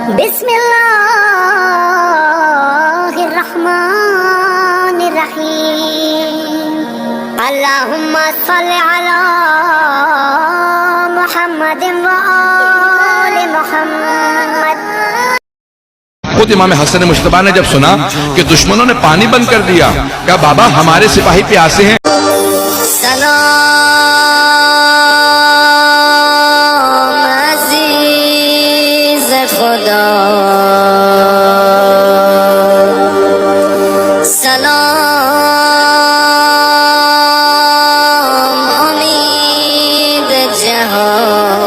بسم اللہ الرحمن الرحیم اللہم صل علی محمد وآل محمد۔ خود امام حسن مجتبیٰ نے جب سنا کہ دشمنوں نے پانی بند کر دیا، کہا بابا ہمارے سپاہی پیاسے ہیں۔ سلام عزیز خدا، سلام امید جہان۔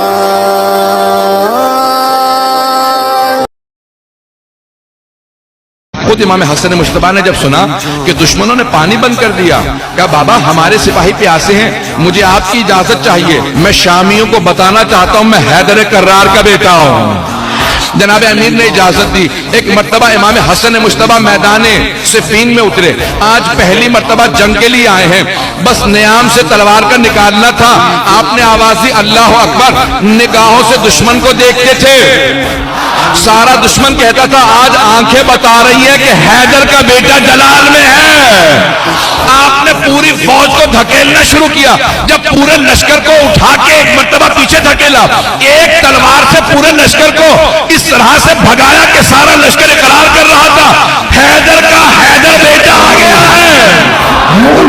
خود امام حسن مجتبیٰ نے جب سنا کہ دشمنوں نے پانی بند کر دیا، کہا بابا ہمارے سپاہی پیاسے ہیں، مجھے آپ کی اجازت چاہیے، میں شامیوں کو بتانا چاہتا ہوں میں حیدر کرار کا بیٹا ہوں۔ جناب امیر نے اجازت دی۔ ایک مرتبہ امام حسن مجتبیٰ میدان صفین میں اترے، آج پہلی مرتبہ جنگ کے لیے آئے ہیں، بس نیام سے تلوار کا نکالنا تھا، آپ نے آواز دی اللہ اکبر، نگاہوں سے دشمن کو دیکھتے تھے، سارا دشمن کہتا تھا آج آنکھیں بتا رہی ہے کہ حیدر کا بیٹا جلال میں ہے۔ آپ نے پوری فوج کو دھکیلنا شروع کیا، جب پورے لشکر کو اٹھا کے ایک مرتبہ پیچھے دھکیلا، ایک تلوار سے پورے لشکر کو اس طرح سے بھگایا کہ سارا لشکر اقرار کر رہا تھا حیدر کا حیدر بیٹا آ گیا ہے۔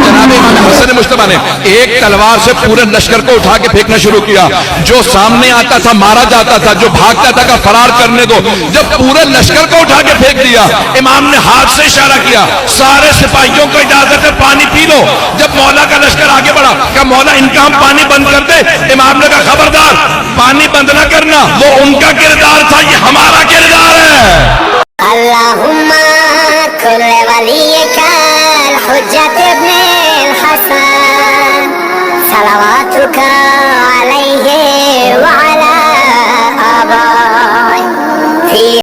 جناب امام حسن مجتبیٰ نے ایک تلوار سے پورے لشکر کو اٹھا کے پھینکنا شروع کیا، جو سامنے آتا تھا مارا جاتا تھا، جو بھاگتا تھا کہ فرار کرنے دو۔ جب پورے لشکر کو اٹھا کے پھینک دیا، امام نے ہاتھ سے اشارہ کیا سارے سپاہیوں کو اجازت ہے پانی پی لو۔ جب مولا کا لشکر آگے بڑھا کہ مولا ان کا ہم پانی بند کر دے، امام نے کہا خبردار پانی بند نہ کرنا، وہ ان کا کردار تھا، یہ ہمارا کردار ہے۔ اللہم کل ولیک الحجت ابن الحسن صلواتک